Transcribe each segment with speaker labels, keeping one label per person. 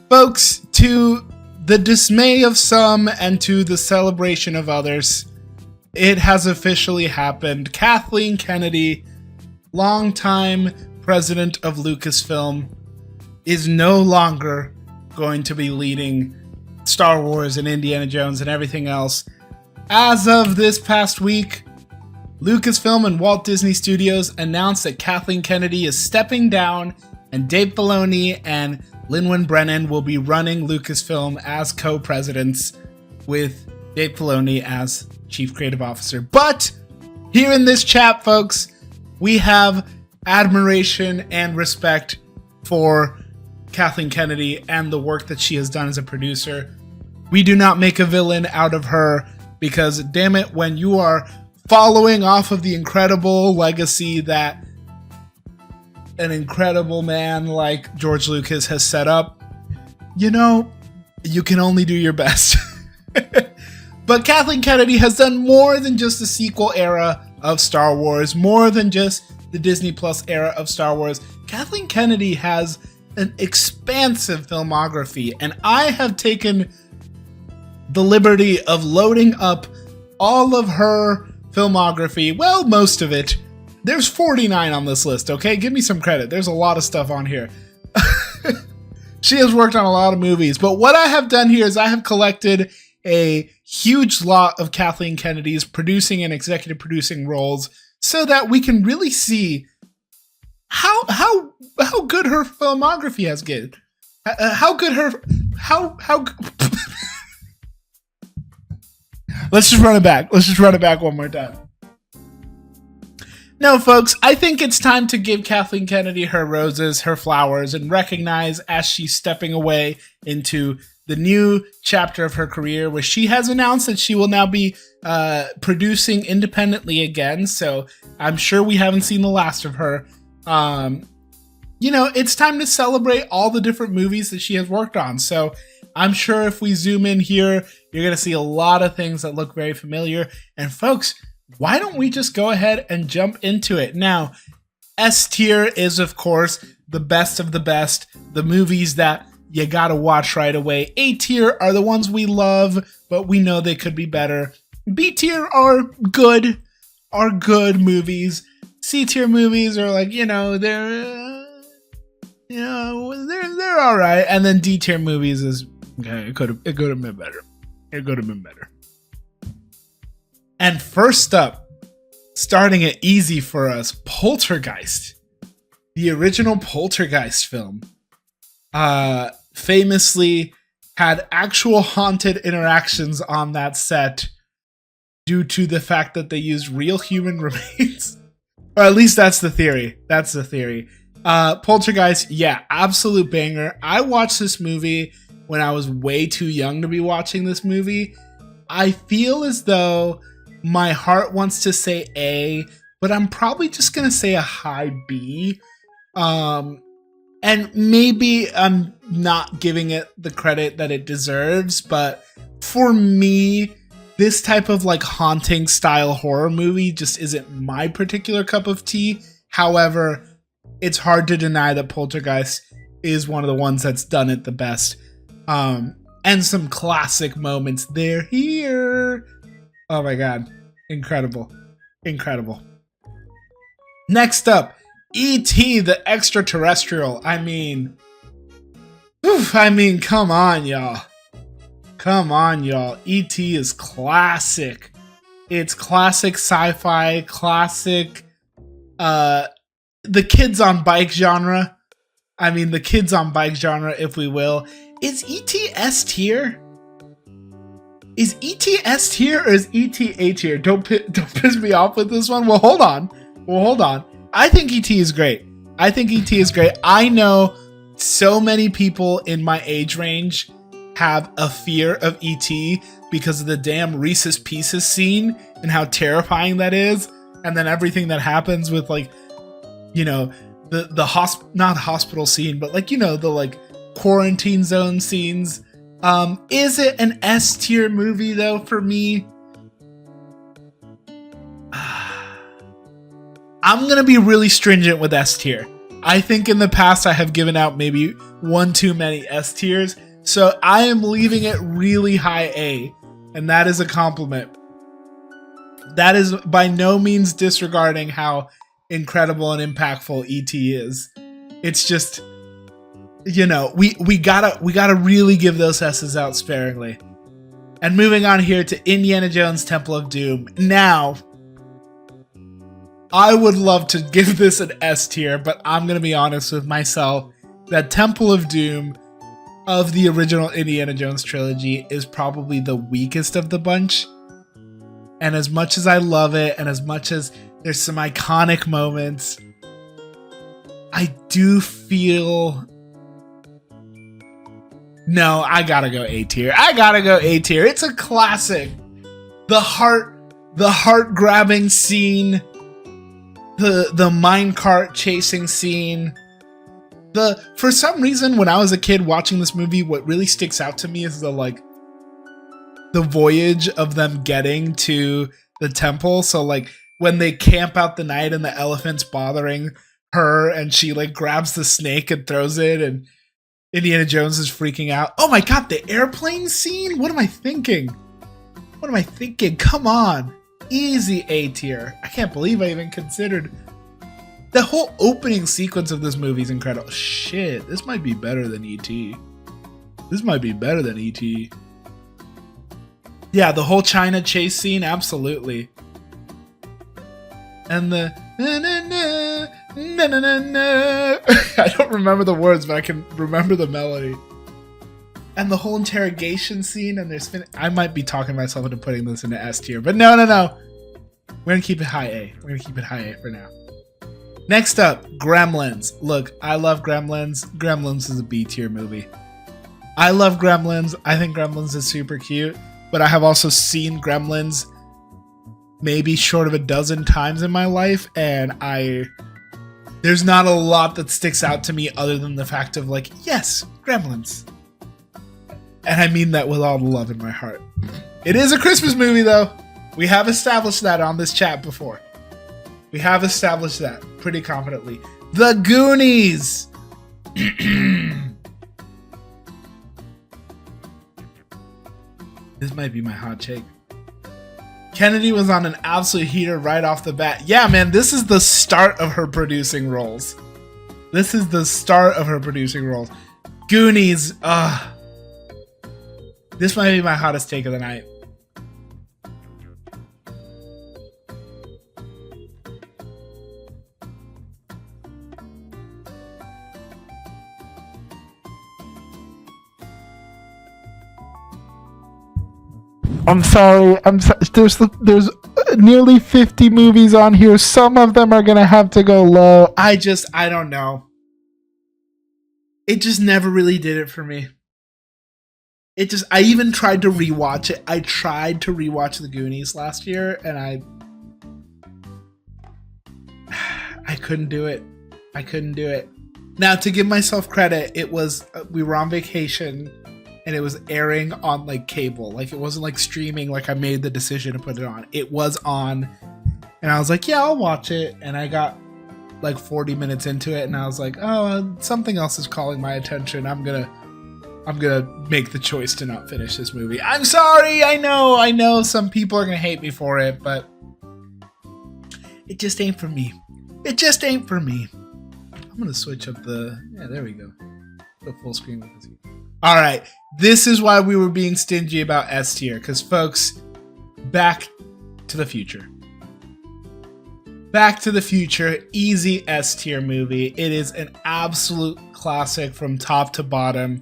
Speaker 1: Folks, to the dismay of some and to the celebration of others, it has officially happened. Kathleen Kennedy, longtime president of Lucasfilm, is no longer going to be leading Star Wars and Indiana Jones and everything else. As of this past week, Lucasfilm and Walt Disney Studios announced that Kathleen Kennedy is stepping down and Dave Filoni and Lin-Wen Brennan will be running Lucasfilm as co-presidents with Dave Filoni as Chief Creative Officer. But here in this chat, folks, we have admiration and respect for Kathleen Kennedy and the work that she has done as a producer. We do not make a villain out of her because, damn it, when you are following off of the incredible legacy that an incredible man like George Lucas has set up, you know, you can only do your best. But Kathleen Kennedy has done more than just the sequel era of Star Wars, more than just the Disney Plus era of Star Wars. Kathleen Kennedy has an expansive filmography, and I have taken the liberty of loading up all of her filmography. Well, most of it. There's 49 on this list, okay? Give me some credit. There's a lot of stuff on here. She has worked on a lot of movies, but what I have done here is I have collected a huge lot of Kathleen Kennedy's producing and executive producing roles so that we can really see how good her filmography has get. How good her Let's just run it back. Let's just run it back one more time. No, folks, I think it's time to give Kathleen Kennedy her roses, her flowers, and recognize as she's stepping away into the new chapter of her career, where she has announced that she will now be producing independently again. So I'm sure we haven't seen the last of her. You know, it's time to celebrate all the different movies that she has worked on. So I'm sure if we zoom in here, you're going to see a lot of things that look very familiar. And folks, why don't we just go ahead and jump into it? Now, S tier is, of course, the best of the best, the movies that you gotta watch right away. A tier are the ones we love, but we know they could be better. B tier are good movies. C tier movies are like, you know, they're all right. And then D tier movies is, okay, it could have been better. It could have been better. And first up, starting it easy for us, Poltergeist. The original Poltergeist film famously had actual haunted interactions on that set due to the fact that they used real human remains. Or at least that's the theory. That's the theory. Poltergeist, yeah, absolute banger. I watched this movie when I was way too young to be watching this movie. I feel as though my heart wants to say A, but I'm probably just going to say a high B. And maybe I'm not giving it the credit that it deserves, but for me, this type of like haunting style horror movie just isn't my particular cup of tea. However, it's hard to deny that Poltergeist is one of the ones that's done it the best. And some classic moments. They're here. Oh my God. Incredible. Incredible. Next up, E.T. the Extraterrestrial. I mean, come on, y'all. Come on, y'all. E.T. is classic. It's classic sci-fi, classic, the kids on bike genre. I mean, the kids on bike genre, if we will. Is E.T. S tier? Is E.T. S tier or is E.T. A tier? Don't piss me off with this one. Well, hold on. I think E.T. is great. I know so many people in my age range have a fear of E.T. because of the damn Reese's Pieces scene and how terrifying that is. And then everything that happens with, like, you know, the not hospital scene, but like, you know, the like quarantine zone scenes. Is it an S tier movie though for me? I'm gonna be really stringent with S tier. I think in the past I have given out maybe one too many S tiers, so I am leaving it really high A, and that is a compliment. That is by no means disregarding how incredible and impactful E.T. is. It's just, you know, we gotta really give those S's out sparingly. And moving on here to Indiana Jones Temple of Doom. Now, I would love to give this an S tier, but I'm gonna be honest with myself that Temple of Doom of the original Indiana Jones trilogy is probably the weakest of the bunch. And as much as I love it, and as much as there's some iconic moments, I do feel... No, I gotta go A tier. I gotta go A tier. It's a classic. The heart-grabbing scene, the minecart chasing scene. For some reason, when I was a kid watching this movie, what really sticks out to me is the voyage of them getting to the temple. So like when they camp out the night and the elephant's bothering her and she like grabs the snake and throws it and Indiana Jones is freaking out. Oh my god, the airplane scene? What am I thinking? What am I thinking? Come on. Easy A tier. I can't believe I even considered. The whole opening sequence of this movie is incredible. Shit, this might be better than E.T. This might be better than E.T. Yeah, the whole China chase scene, absolutely. And the I don't remember the words, but I can remember the melody. And the whole interrogation scene, and I might be talking myself into putting this into S tier, but no. We're gonna keep it high A. We're gonna keep it high A for now. Next up, Gremlins. Look, I love Gremlins. Gremlins is a B tier movie. I love Gremlins. I think Gremlins is super cute. But I have also seen Gremlins maybe short of a dozen times in my life, and there's not a lot that sticks out to me other than the fact of like, yes, Gremlins. And I mean that with all the love in my heart. It is a Christmas movie though. We have established that on this chat before. We have established that pretty confidently. The Goonies! This might be my hot take. Kennedy was on an absolute heater right off the bat. Yeah, man, this is the start of her producing roles. This is the start of her producing roles. Goonies, this might be my hottest take of the night. I'm sorry. There's nearly 50 movies on here. Some of them are gonna have to go low. I don't know. It just never really did it for me. I even tried to rewatch it. I tried to rewatch The Goonies last year, and I couldn't do it. I couldn't do it. Now, to give myself credit, we were on vacation. And it was airing on like cable. Like it wasn't like streaming, like I made the decision to put it on. It was on. And I was like, yeah, I'll watch it. And I got like 40 minutes into it and I was like, oh, something else is calling my attention. I'm gonna make the choice to not finish this movie. I'm sorry, I know some people are gonna hate me for it, but it just ain't for me. It just ain't for me. I'm gonna switch up there we go. The full screen with this. All right, this is why we were being stingy about S tier, because folks, Back to the Future. Back to the Future, easy S tier movie. It is an absolute classic from top to bottom.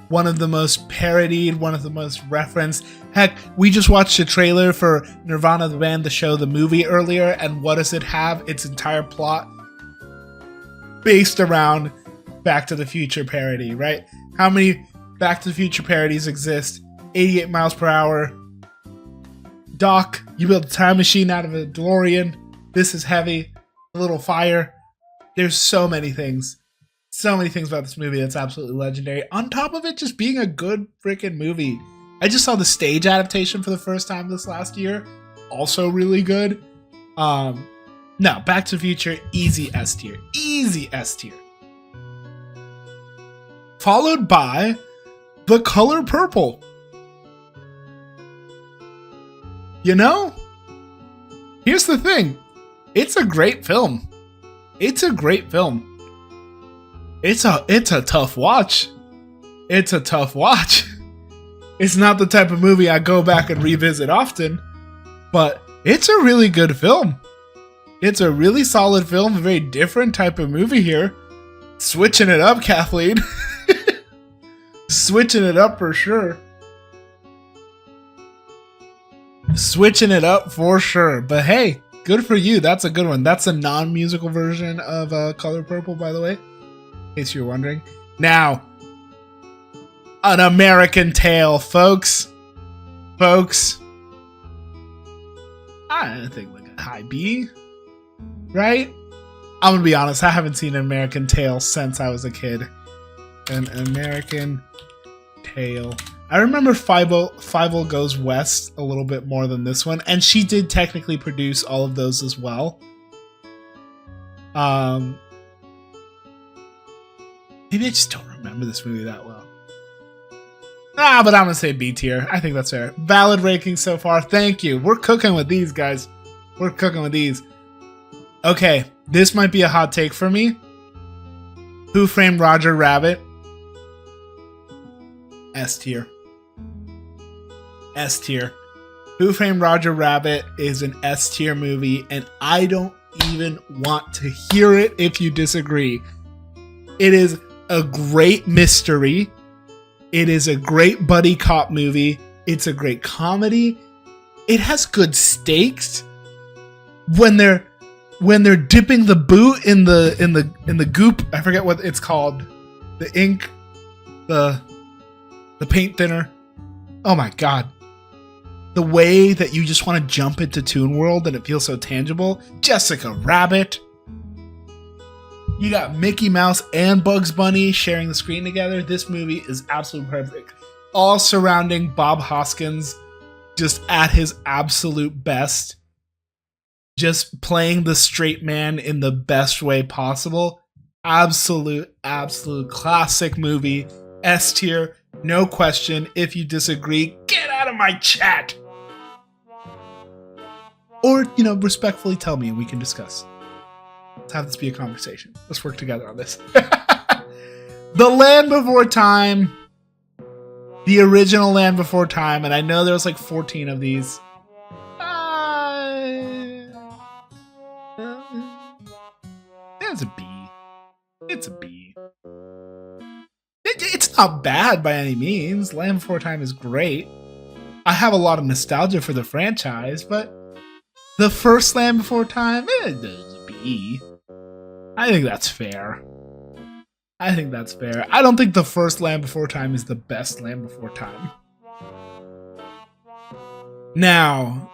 Speaker 1: One of the most parodied, one of the most referenced. Heck, we just watched a trailer for Nirvana the band, the show, the movie earlier, and what does it have? Its entire plot based around Back to the Future parody, right? How many Back to the Future parodies exist? 88 miles per hour. Doc, you built a time machine out of a DeLorean. This is heavy. A little fire. There's so many things. So many things about this movie that's absolutely legendary. On top of it just being a good freaking movie. I just saw the stage adaptation for the first time this last year. Also really good. No, Back to the Future, easy S tier. Easy S tier. Followed by The Color Purple. You know, here's the thing. It's a great film. It's a great film. It's a tough watch. It's a tough watch. It's not the type of movie I go back and revisit often, but it's a really good film. It's a really solid film, a very different type of movie here. Switching it up, Kathleen. Switching it up for sure. Switching it up for sure. But hey, good for you. That's a good one. That's a non-musical version of Color Purple, by the way, in case you're wondering. Now, An American Tail, folks. Folks. I think like a high B, right? I'm gonna be honest, I haven't seen An American Tail since I was a kid. An American Tail. I remember Fievel Goes West a little bit more than this one, and she did technically produce all of those as well. Maybe I just don't remember this movie that well. But I'm gonna say B tier. I think that's fair. Valid ranking so far. Thank you. We're cooking with these, guys. We're cooking with these. Okay, this might be a hot take for me. Who Framed Roger Rabbit? S tier. S tier. Who Framed Roger Rabbit is an S tier movie, and I don't even want to hear it if you disagree. It is a great mystery. It is a great buddy cop movie. It's a great comedy. It has good stakes. When they're dipping the boot in the goop, I forget what it's called. The ink, the paint thinner. Oh my god. The way that you just want to jump into Toon World and it feels so tangible. Jessica Rabbit. You got Mickey Mouse and Bugs Bunny sharing the screen together. This movie is absolutely perfect. All surrounding Bob Hoskins just at his absolute best. Just playing the straight man in the best way possible. Absolute classic movie. S tier, no question. If you disagree, get out of my chat. Or, respectfully tell me and we can discuss. Let's have this be a conversation. Let's work together on this. The Land Before Time. The original Land Before Time. And I know there was like 14 of these. It's a B. It's a B. It's not bad by any means. Land Before Time is great. I have a lot of nostalgia for the franchise, but the first Land Before Time, it's a B. I think that's fair. I think that's fair. I don't think the first Land Before Time is the best Land Before Time. Now,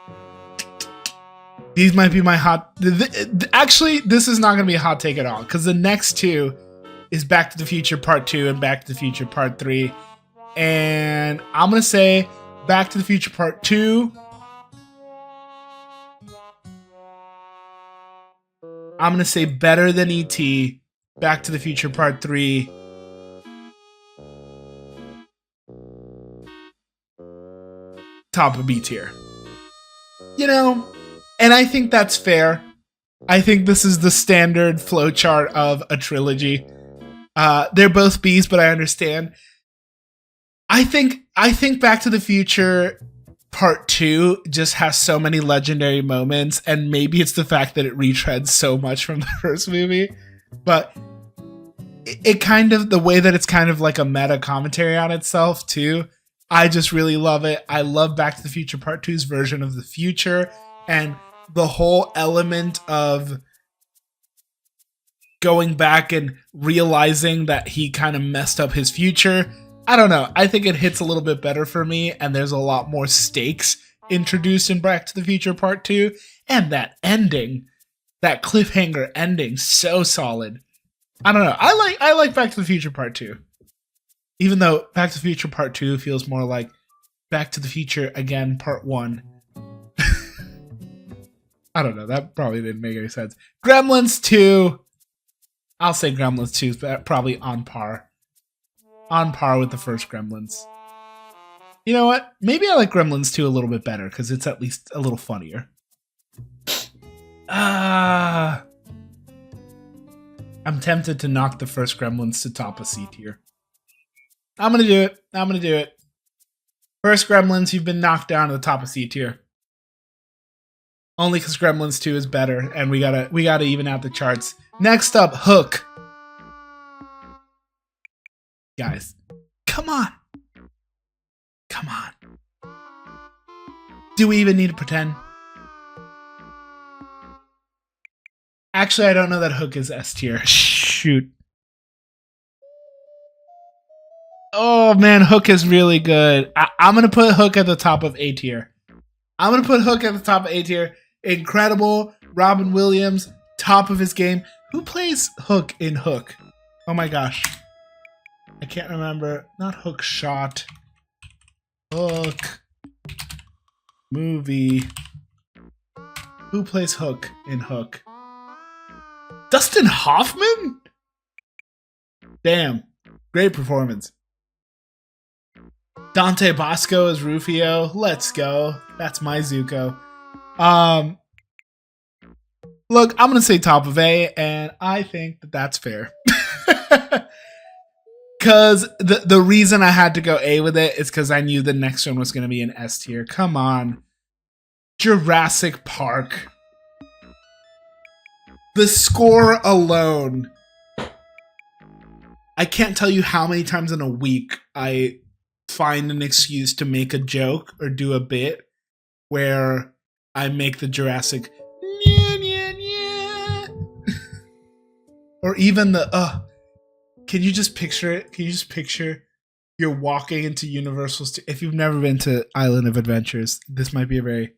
Speaker 1: these might be my hot... Actually, this is not going to be a hot take at all, because the next two is Back to the Future Part 2 and Back to the Future Part 3. And I'm going to say Back to the Future Part 2. I'm going to say better than E.T. Back to the Future Part 3. Top of B tier. And I think that's fair. I think this is the standard flowchart of a trilogy. They're both B's, but I understand. I think Back to the Future Part 2 just has so many legendary moments, and maybe it's the fact that it retreads so much from the first movie, but it kind of, the way that it's kind of like a meta commentary on itself too. I just really love it. I love Back to the Future Part 2's version of the future, and the whole element of going back and realizing that he kind of messed up his future. I don't know. I think it hits a little bit better for me, and there's a lot more stakes introduced in Back to the Future Part 2. And that ending, that cliffhanger ending, so solid. I don't know. I like Back to the Future Part 2. Even though Back to the Future Part 2 feels more like Back to the Future Again Part 1. I don't know. That probably didn't make any sense. Gremlins 2. I'll say Gremlins 2 is probably on par. On par with the first Gremlins. You know what? Maybe I like Gremlins 2 a little bit better because it's at least a little funnier. I'm tempted to knock the first Gremlins to top a C tier. I'm going to do it. I'm going to do it. First Gremlins, you've been knocked down to the top of C tier. Only because Gremlins 2 is better, and we gotta even out the charts. Next up, Hook. Guys, come on. Come on. Do we even need to pretend? Actually, I don't know that Hook is S tier. Shoot. Oh man, Hook is really good. I'm gonna put Hook at the top of A tier. I'm gonna put Hook at the top of A tier. Incredible. Robin Williams, top of his game. Who plays Hook in Hook? Oh my gosh. I can't remember. Not Hook Shot. Hook. Movie. Who plays Hook in Hook? Dustin Hoffman? Damn. Great performance. Dante Bosco as Rufio. Let's go. That's my Zuko. Look, I'm going to say top of A, and I think that that's fair. Because the reason I had to go A with it is because I knew the next one was going to be an S tier. Come on. Jurassic Park. The score alone. I can't tell you how many times in a week I find an excuse to make a joke or do a bit where I make the Jurassic or even the can you just picture it? Can you just picture you're walking into Universal's if you've never been to Island of Adventures, this might be a very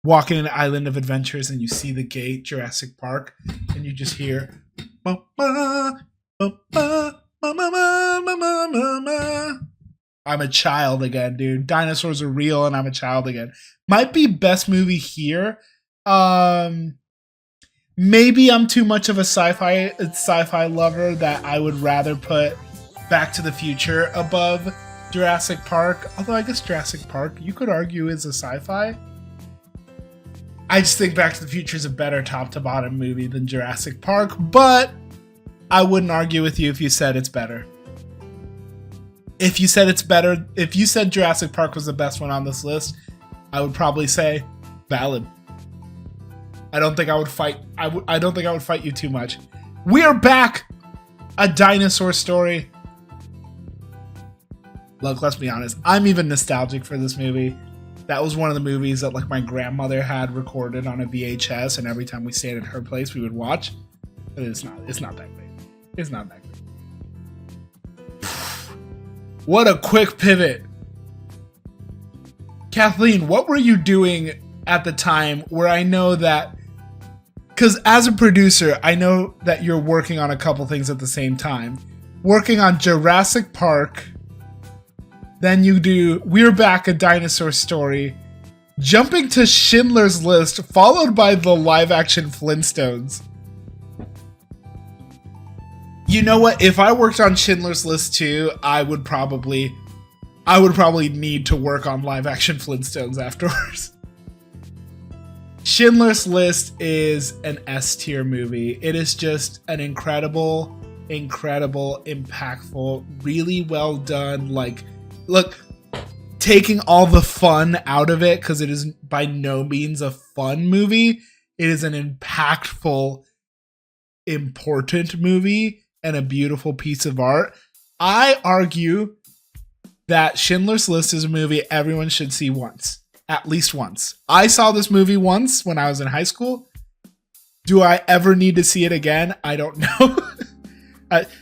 Speaker 1: walking into Island of Adventures and you see the gate, Jurassic Park, and you just hear I'm a child again, dude. Dinosaurs are real and I'm a child again. Might be best movie here. Maybe I'm too much of a sci-fi lover that I would rather put Back to the Future above Jurassic Park. Although I guess Jurassic Park, you could argue, is a sci-fi. I just think Back to the Future is a better top to bottom movie than Jurassic Park, but I wouldn't argue with you if you said it's better. If you said it's better, if you said Jurassic Park was the best one on this list, I would probably say valid. I don't think I would fight. I don't think I would fight you too much. We're back. A Dinosaur Story. Look, let's be honest. I'm even nostalgic for this movie. That was one of the movies that like my grandmother had recorded on a VHS, and every time we stayed at her place, we would watch. But it's not that great. It's not that great. What a quick pivot. Kathleen, what were you doing at the time where I know that, because as a producer, I know that you're working on a couple things at the same time. Working on Jurassic Park, then you do We're Back, A Dinosaur Story, jumping to Schindler's List, followed by the live-action Flintstones. You know what? If I worked on Schindler's List too, I would probably need to work on live-action Flintstones afterwards. Schindler's List is an S-tier movie. It is just an incredible, impactful, really well done. Like, look, taking all the fun out of it, because it is by no means a fun movie. It is an impactful, important movie and a beautiful piece of art. I argue that Schindler's List is a movie everyone should see once. At least once. I saw this movie once when I was in high school. Do I ever need to see it again? I don't know.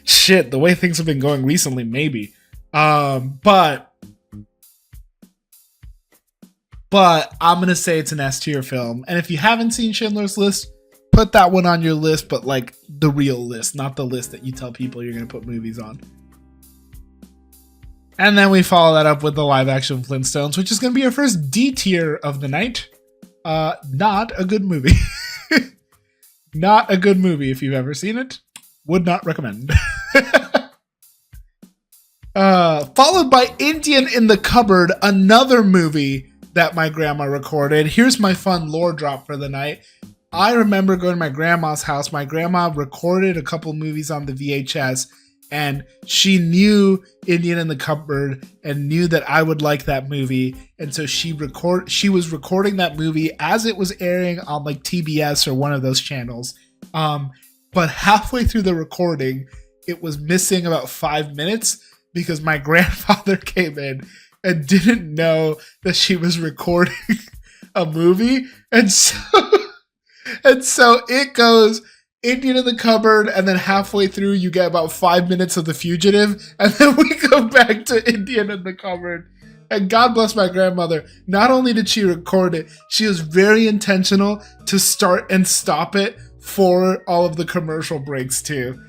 Speaker 1: Shit, the way things have been going recently, maybe. But I'm going to say it's an S-tier film. And if you haven't seen Schindler's List, put that one on your list, but like the real list, not the list that you tell people you're going to put movies on. And then we follow that up with the live-action Flintstones, which is going to be our first D tier of the night. Not a good movie. Not a good movie if you've ever seen it. Would not recommend. Followed by Indian in the Cupboard, another movie that my grandma recorded. Here's my fun lore drop for the night. I remember going to my grandma's house. My grandma recorded a couple movies on the VHS, and she knew Indian in the Cupboard and knew that I would like that movie. And so she was recording that movie as it was airing on like TBS or one of those channels. But halfway through the recording, it was missing about 5 minutes because my grandfather came in and didn't know that she was recording a movie. And so it goes Indian in the Cupboard, and then halfway through you get about 5 minutes of The Fugitive, and then we go back to Indian in the Cupboard. And God bless my grandmother. Not only did she record it, she was very intentional to start and stop it for all of the commercial breaks too.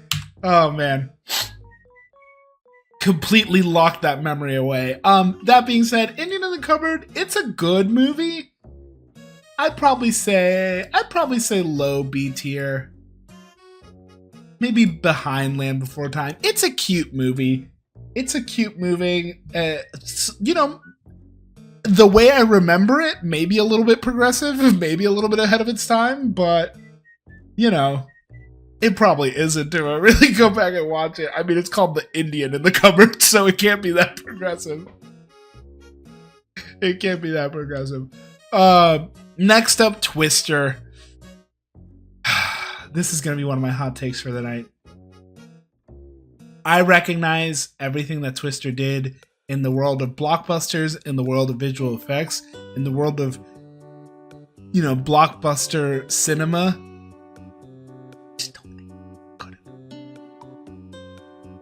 Speaker 1: Oh man. Completely locked that memory away. That being said, Indian in the Cupboard, it's a good movie. I'd probably say low B tier. Maybe behind Land Before Time. It's a cute movie. You know, the way I remember it, maybe a little bit progressive, maybe a little bit ahead of its time, but you know, it probably isn't to really go back and watch it. I mean, it's called The Indian in the Cupboard, so it can't be that progressive. It can't be that progressive. Next up, Twister. This is going to be one of my hot takes for the night. I recognize everything that Twister did in the world of blockbusters, in the world of visual effects, in the world of, you know, blockbuster cinema.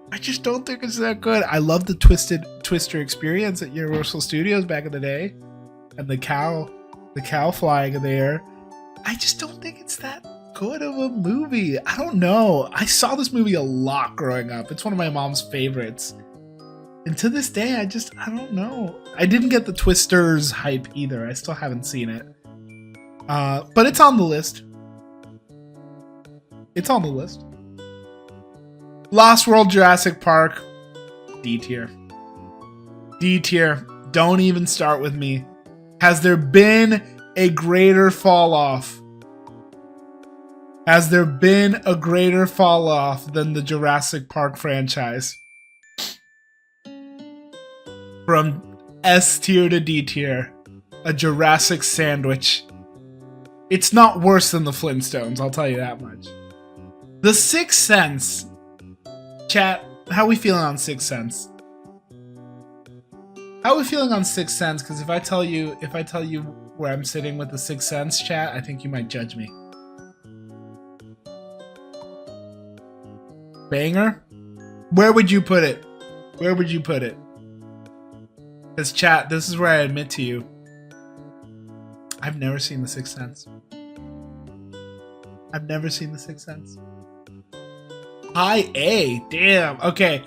Speaker 1: I just don't think it's that good. I love the Twister experience at Universal Studios back in the day, and the cow flying in the air. I just don't think it's that good of a movie. I don't know. I saw this movie a lot growing up. It's one of my mom's favorites. And to this day, I don't know. I didn't get the Twisters hype either. I still haven't seen it. But it's on the list. It's on the list. Lost World Jurassic Park. D tier. D tier. Don't even start with me. Has there been a greater fall off? Has there been a greater fall off than the Jurassic Park franchise? From S tier to D tier. A Jurassic sandwich. It's not worse than the Flintstones, I'll tell you that much. The Sixth Sense. Chat, how are we feeling on Sixth Sense? How are we feeling on Sixth Sense? Because if I tell you where I'm sitting with the Sixth Sense, chat, I think you might judge me. Banger? Where would you put it? Where would you put it? Because chat, this is where I admit to you, I've never seen the Sixth Sense. I've never seen the Sixth Sense. High A, damn. Okay,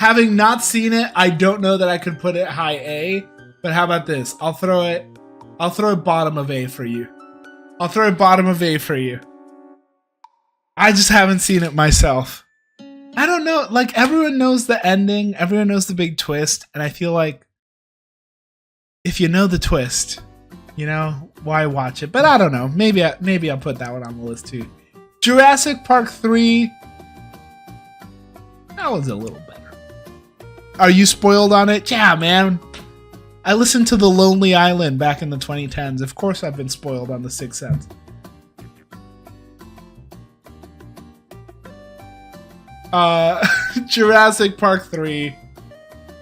Speaker 1: having not seen it, I don't know that I could put it high A. But how about this? I'll throw it bottom of A for you. I'll throw it bottom of A for you. I just haven't seen it myself. I don't know. Like, everyone knows the ending. Everyone knows the big twist. And I feel like if you know the twist, you know, why watch it? But I don't know. Maybe I'll put that one on the list too. Jurassic Park 3. That one's a little better. Are you spoiled on it? Yeah, man. I listened to The Lonely Island back in the 2010s. Of course I've been spoiled on The Sixth Sense. Jurassic Park 3.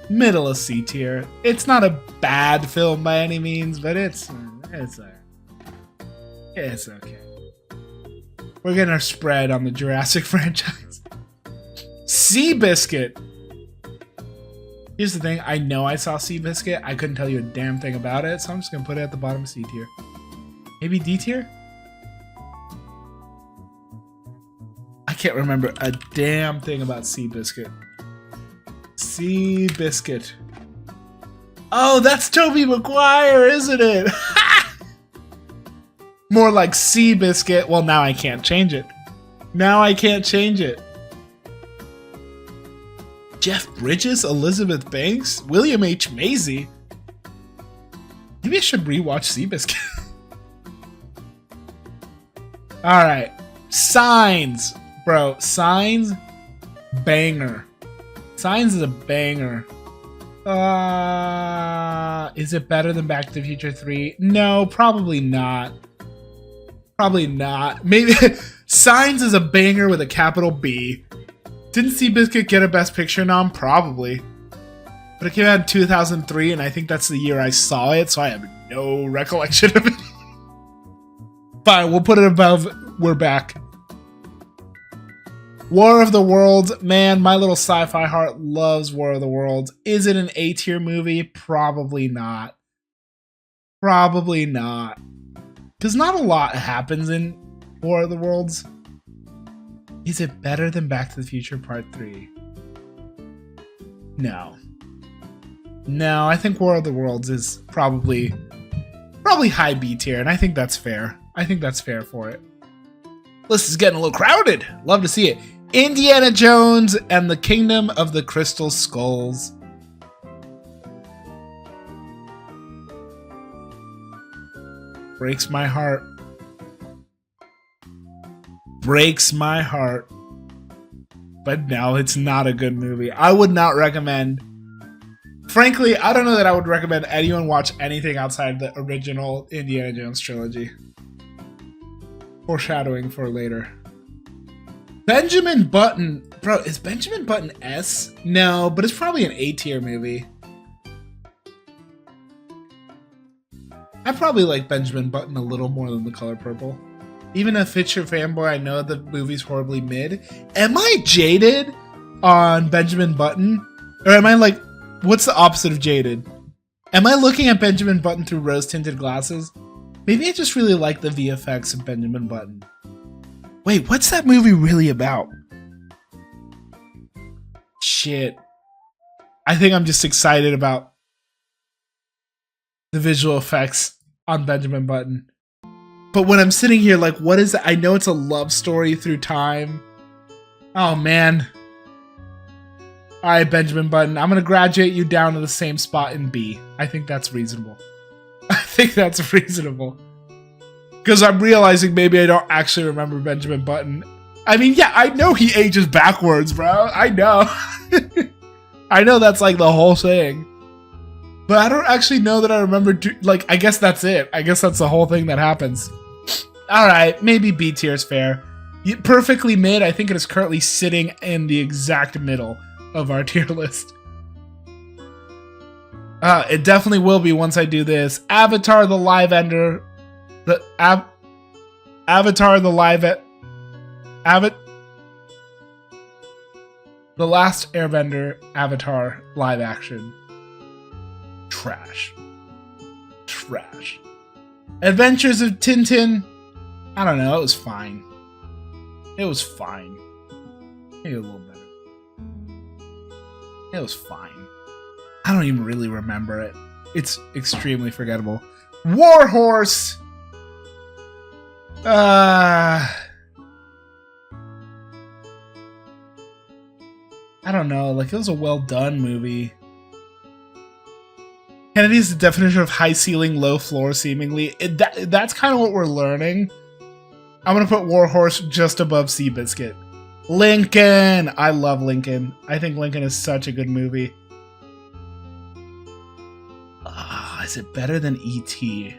Speaker 1: Middle of C tier. It's not a bad film by any means, but it's okay. We're getting our spread on the Jurassic franchise. Seabiscuit. Here's the thing. I know I saw Seabiscuit. I couldn't tell you a damn thing about it, so I'm just going to put it at the bottom of C tier. Maybe D tier? I can't remember a damn thing about Seabiscuit. Seabiscuit. Oh, that's Tobey Maguire, isn't it? More like Seabiscuit. Well, now I can't change it. Now I can't change it. Jeff Bridges, Elizabeth Banks, William H. Macy. Maybe I should rewatch Seabiscuit. Alright. Signs. Bro, Signs, banger. Signs is a banger. Is it better than Back to the Future 3? No, probably not. Probably not. Maybe Signs is a banger with a capital B. Didn't Seabiscuit get a Best Picture nom? Probably. But it came out in 2003, and I think that's the year I saw it, so I have no recollection of it. Fine, we'll put it above We're Back. War of the Worlds. Man, my little sci-fi heart loves War of the Worlds. Is it an A-tier movie? Probably not. Probably not. Because not a lot happens in War of the Worlds. Is it better than Back to the Future Part 3? No. No, I think War of the Worlds is probably high B tier, and I think that's fair. I think that's fair for it. List is getting a little crowded. Love to see it. Indiana Jones and the Kingdom of the Crystal Skulls. Breaks my heart. Breaks my heart. But no, it's not a good movie. I would not recommend. Frankly, I don't know that I would recommend anyone watch anything outside the original Indiana Jones trilogy. Foreshadowing for later. Benjamin Button. Bro, is Benjamin Button S? No, but it's probably an A-tier movie. I probably like Benjamin Button a little more than The Color Purple. Even a Fisher fanboy, I know the movie's horribly mid. Am I jaded on Benjamin Button? Or am I like, what's the opposite of jaded? Am I looking at Benjamin Button through rose-tinted glasses? Maybe I just really like the VFX of Benjamin Button. Wait, what's that movie really about? Shit. I think I'm just excited about the visual effects on Benjamin Button. But when I'm sitting here, like, what is it? I know it's a love story through time. Oh, man. All right, Benjamin Button. I'm going to graduate you down to the same spot in B. I think that's reasonable. I think that's reasonable. Because I'm realizing maybe I don't actually remember Benjamin Button. I mean, yeah, I know he ages backwards, bro. I know. I know that's like the whole thing. But I don't actually know that I remember, like, I guess that's it. I guess that's the whole thing that happens. Alright, maybe B tier is fair. Perfectly mid, I think it is currently sitting in the exact middle of our tier list. It definitely will be once I do this. Avatar the Live Ender. Avatar the Live The Last Airbender Avatar live action. Trash. Trash. Adventures of Tintin. I don't know, it was fine. It was fine. Maybe a little better. It was fine. I don't even really remember it. It's extremely forgettable. Warhorse! I don't know, like it was a well done movie. Kennedy's the definition of high ceiling, low floor, seemingly. That's kind of what we're learning. I'm gonna put Warhorse just above Seabiscuit. Lincoln! I love Lincoln. I think Lincoln is such a good movie. Is it better than E.T.?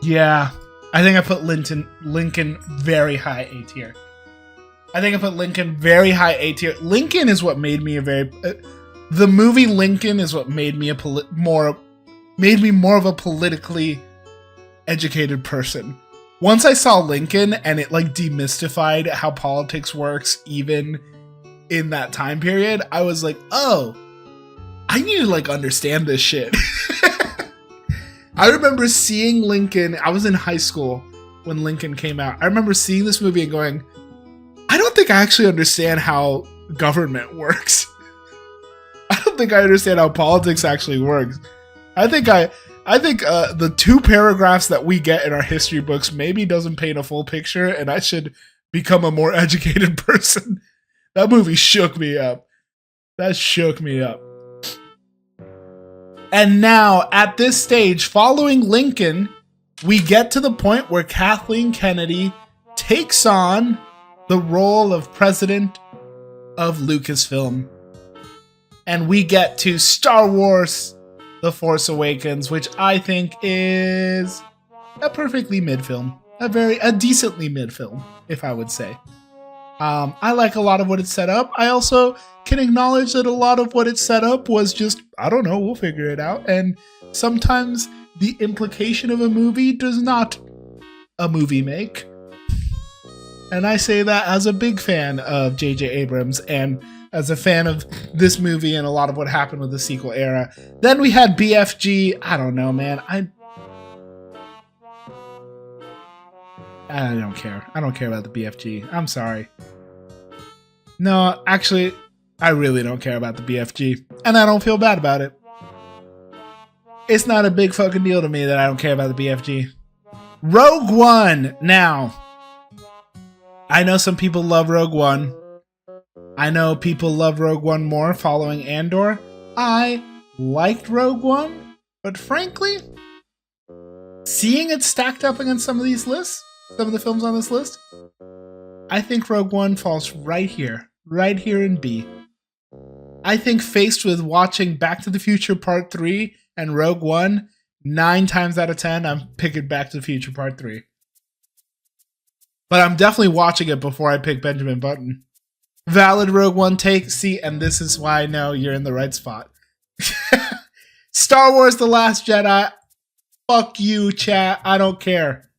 Speaker 1: Yeah, I think I put Lincoln very high A tier. I think I put Lincoln very high A tier. Lincoln is what made me a very... the movie Lincoln is what made me more of a politically educated person. Once I saw Lincoln and it like demystified how politics works even in that time period, I was like, oh, I need to like understand this shit. I remember seeing Lincoln. I was in high school when Lincoln came out. I remember seeing this movie and going, I don't think I actually understand how government works. I don't think I understand how politics actually works. I think I think the 2 paragraphs that we get in our history books maybe doesn't paint a full picture, and I should become a more educated person. That movie shook me up. That shook me up. And now, at this stage, following Lincoln, we get to the point where Kathleen Kennedy takes on the role of president of Lucasfilm. And we get to Star Wars The Force Awakens, which I think is a perfectly mid film. A decently mid film, if I would say. I like a lot of what it set up. I also can acknowledge that a lot of what it set up was just, I don't know, we'll figure it out. And sometimes the implication of a movie does not a movie make. And I say that as a big fan of J.J. Abrams and as a fan of this movie and a lot of what happened with the sequel era. Then we had BFG. I don't know, man. I don't care. I don't care about the BFG. I'm sorry. No, actually, I really don't care about the BFG. And I don't feel bad about it. It's not a big fucking deal to me that I don't care about the BFG. Rogue One. Now, I know some people love Rogue One. I know people love Rogue One more following Andor. I liked Rogue One, but frankly, seeing it stacked up against some of these lists, some of the films on this list, I think Rogue One falls right here in B. I think faced with watching Back to the Future Part 3 and Rogue One, 9 times out of 10, I'm picking Back to the Future Part 3. But I'm definitely watching it before I pick Benjamin Button. Valid Rogue One take. See, and this is why I know you're in the right spot. Star Wars The Last Jedi. Fuck you, chat. I don't care.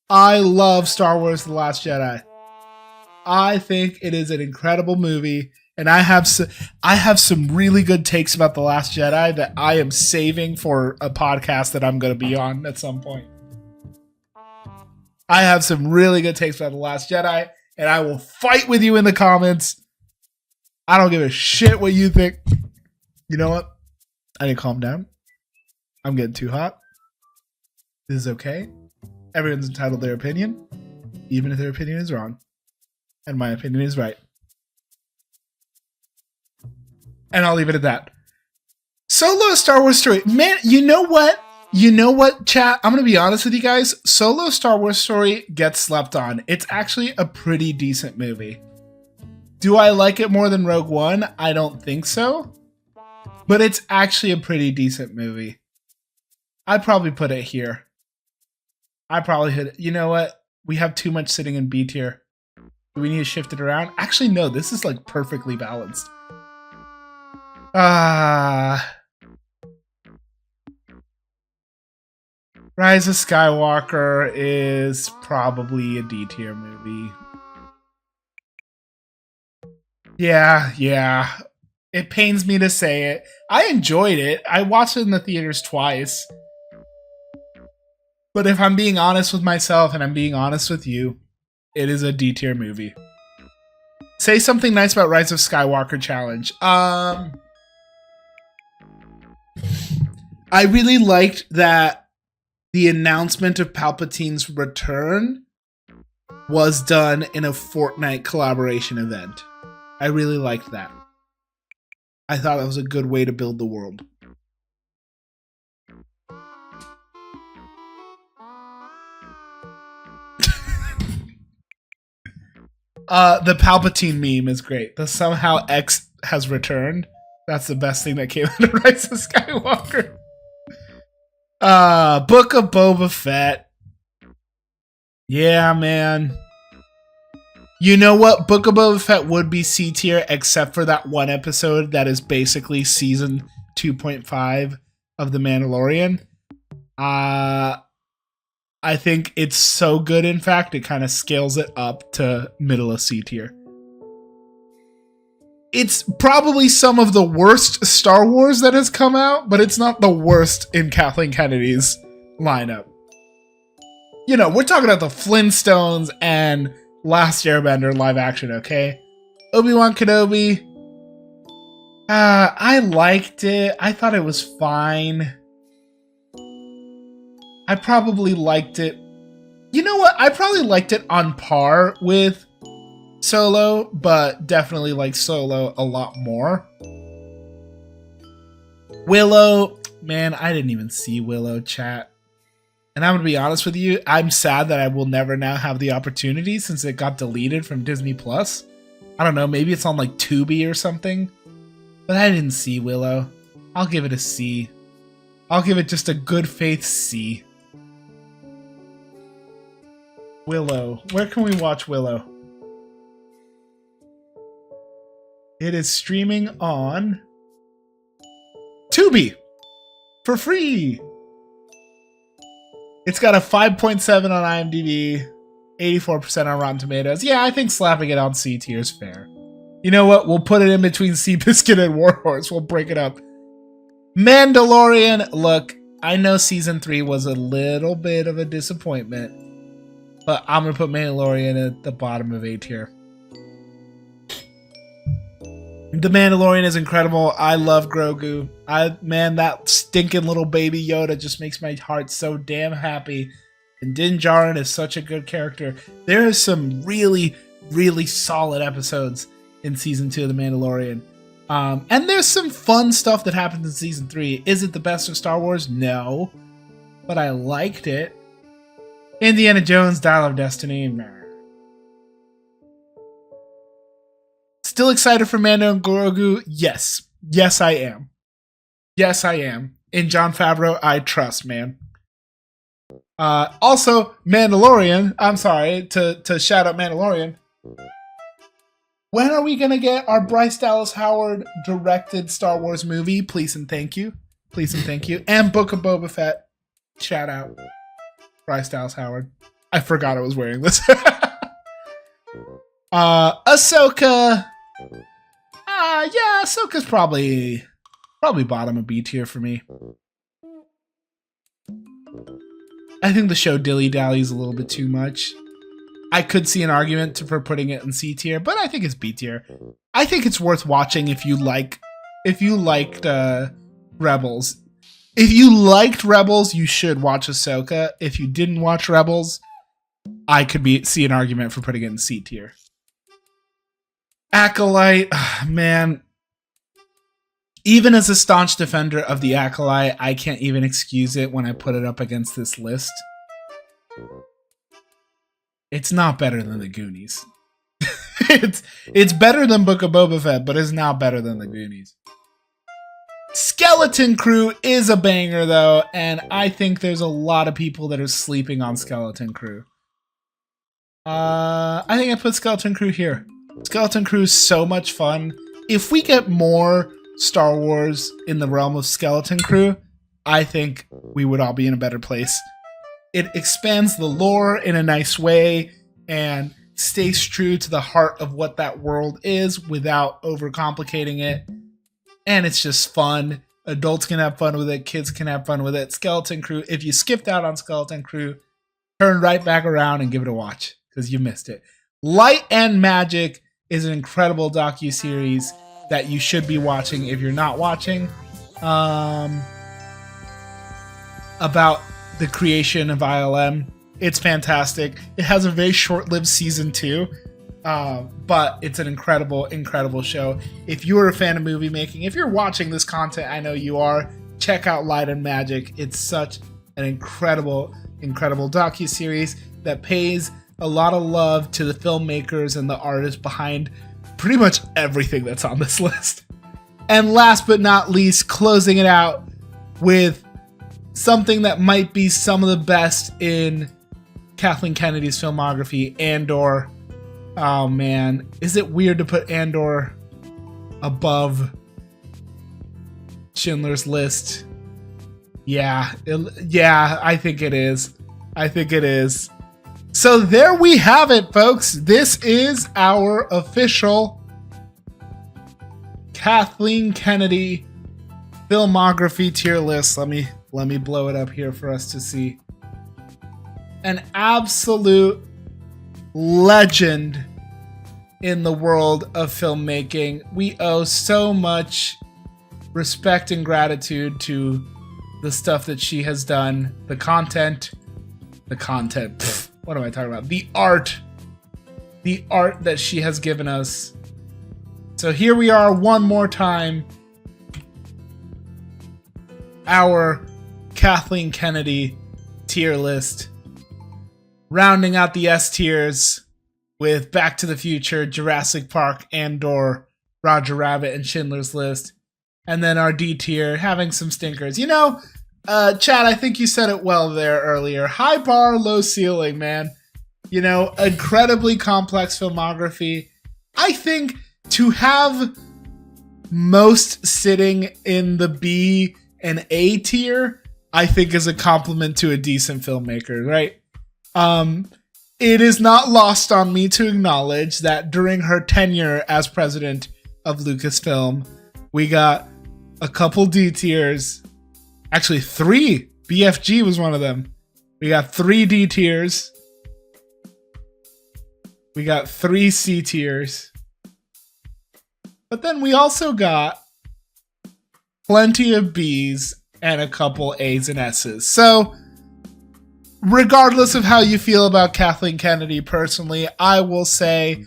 Speaker 1: I love Star Wars The Last Jedi. I think it is an incredible movie, and I have some really good takes about The Last Jedi that I am saving for a podcast that I'm going to be on at some point. I have some really good takes about The Last Jedi, and I will fight with you in the comments. I don't give a shit what you think. You know what? I need to calm down. I'm getting too hot. This is okay. Everyone's entitled to their opinion, even if their opinion is wrong. And my opinion is right. And I'll leave it at that. Solo Star Wars Story. Man, you know what? You know what, chat? I'm going to be honest with you guys. Solo Star Wars Story gets slept on. It's actually a pretty decent movie. Do I like it more than Rogue One? I don't think so. But it's actually a pretty decent movie. I'd probably put it here. I probably hit it. You know what? We have too much sitting in B tier. Do we need to shift it around? Actually, no. This is like perfectly balanced. Rise of Skywalker is probably a D tier movie. Yeah. It pains me to say it. I enjoyed it. I watched it in the theaters twice. But if I'm being honest with myself and I'm being honest with you, it is a D tier movie. Say something nice about Rise of Skywalker challenge. I really liked that the announcement of Palpatine's return was done in a Fortnite collaboration event. I really liked that. I thought that was a good way to build the world. The Palpatine meme is great. The somehow X has returned. That's the best thing that came out of Rise of Skywalker. Book of Boba Fett. Yeah, man. You know what? Book of Boba Fett would be C tier, except for that one episode that is basically season 2.5 of The Mandalorian. I think it's so good, in fact, it kind of scales it up to middle of C tier. It's probably some of the worst Star Wars that has come out, but it's not the worst in Kathleen Kennedy's lineup. You know, we're talking about the Flintstones and Last Airbender live action, okay? Obi-Wan Kenobi. I liked it. I thought it was fine. I probably liked it. You know what? I probably liked it on par with Solo, but definitely like Solo a lot more. Willow, man, I didn't even see Willow, chat. And I'm going to be honest with you, I'm sad that I will never now have the opportunity since it got deleted from Disney Plus. I don't know, maybe it's on like Tubi or something. But I didn't see Willow. I'll give it a C. I'll give it just a good faith C. Willow. Where can we watch Willow? It is streaming on Tubi for free. It's got a 5.7 on IMDb, 84% on Rotten Tomatoes. Yeah, I think slapping it on C tier is fair. You know what? We'll put it in between Seabiscuit and Warhorse. We'll break it up. Mandalorian. Look, I know season 3 was a little bit of a disappointment, but I'm going to put Mandalorian at the bottom of A tier. The Mandalorian is incredible. I love Grogu. Man, that stinking little baby Yoda just makes my heart so damn happy. And Din Djarin is such a good character. There are some really, really solid episodes in season 2 of The Mandalorian. And there's some fun stuff that happens in season 3. Is it the best of Star Wars? No. But I liked it. Indiana Jones, Dial of Destiny. Meh. Still excited for Mando and Grogu? Yes. Yes, I am. Yes, I am. In Jon Favreau, I trust, man. Also, Mandalorian. I'm sorry to shout out Mandalorian. When are we going to get our Bryce Dallas Howard directed Star Wars movie? Please and thank you. Please and thank you. And Book of Boba Fett. Shout out. Bryce Dallas Howard. I forgot I was wearing this. Ahsoka. Yeah, Ahsoka's probably bottom of B tier for me. I think the show dilly-dallies a little bit too much. I could see an argument for putting it in C tier, but I think it's B tier. I think it's worth watching if you liked Rebels. If you liked Rebels, you should watch Ahsoka. If you didn't watch Rebels, I could see an argument for putting it in C tier. Acolyte, man. Even as a staunch defender of the Acolyte, I can't even excuse it when I put it up against this list. It's not better than the Goonies. it's better than Book of Boba Fett, but it's not better than the Goonies. Skeleton Crew is a banger, though, and I think there's a lot of people that are sleeping on Skeleton Crew. I think I put Skeleton Crew here. Skeleton Crew is so much fun. If we get more Star Wars in the realm of Skeleton Crew, I think we would all be in a better place. It expands the lore in a nice way and stays true to the heart of what that world is without overcomplicating it. And it's just fun. Adults can have fun with it. Kids can have fun with it. Skeleton Crew. If you skipped out on Skeleton Crew, turn right back around and give it a watch because you missed it. Light and Magic is an incredible docuseries that you should be watching if you're not watching. About the creation of ILM. It's fantastic. It has a very short-lived season 2. But it's an incredible, incredible show. If you're a fan of movie making, if you're watching this content, I know you are, check out Light and Magic. It's such an incredible, incredible docuseries that pays a lot of love to the filmmakers and the artists behind pretty much everything that's on this list. And last but not least, closing it out with something that might be some of the best in Kathleen Kennedy's filmography, Andor. Oh man, is it weird to put Andor above Schindler's List? Yeah, I think it is. I think it is. So there we have it, folks. This is our official Kathleen Kennedy filmography tier list. Let me blow it up here for us to see. An absolute legend in the world of filmmaking. We owe so much respect and gratitude to the stuff that she has done, the content, what am I talking about? The art that she has given us. So here we are one more time. Our Kathleen Kennedy tier list. Rounding out the S tiers with Back to the Future, Jurassic Park, Andor, Roger Rabbit, and Schindler's List. And then our D tier having some stinkers. You know, Chad, I think you said it well there earlier. High bar, low ceiling, man. You know, incredibly complex filmography. I think to have most sitting in the B and A tier, I think is a compliment to a decent filmmaker, right? It is not lost on me to acknowledge that during her tenure as president of Lucasfilm, we got a couple D tiers, actually 3. BFG was one of them. We got 3 D tiers. We got 3 C tiers. But then we also got plenty of B's and a couple A's and S's. So, regardless of how you feel about Kathleen Kennedy personally, I will say,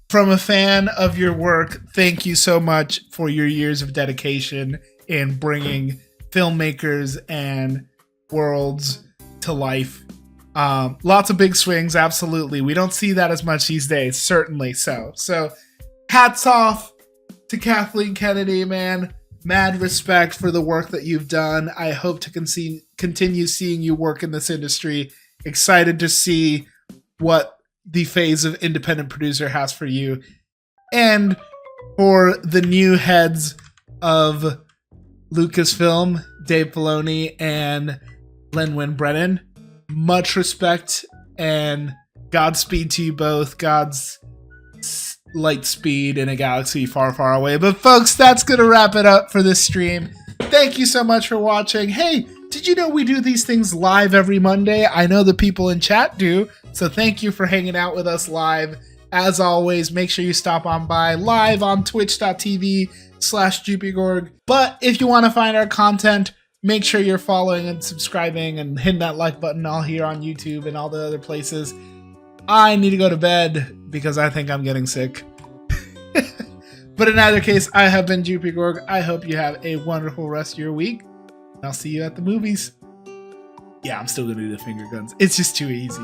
Speaker 1: from a fan of your work, thank you so much for your years of dedication in bringing filmmakers and worlds to life. Lots of big swings, absolutely. We don't see that as much these days, certainly so. So, hats off to Kathleen Kennedy, man. Mad respect for the work that you've done. I hope to continue seeing you work in this industry. Excited to see what the phase of independent producer has for you. And for the new heads of Lucasfilm, Dave Filoni and Lin-Win Brennan, much respect and Godspeed to you both. God's light speed in a galaxy far, far away. But folks, that's going to wrap it up for this stream. Thank you so much for watching. Hey, did you know we do these things live every Monday? I know the people in chat do. So thank you for hanging out with us live. As always, make sure you stop on by live on twitch.tv/JupyGorg. But if you want to find our content, make sure you're following and subscribing and hitting that like button all here on YouTube and all the other places. I need to go to bed because I think I'm getting sick. But in either case, I have been JupyGorg. I hope you have a wonderful rest of your week. I'll see you at the movies. Yeah, I'm still going to do the finger guns. It's just too easy.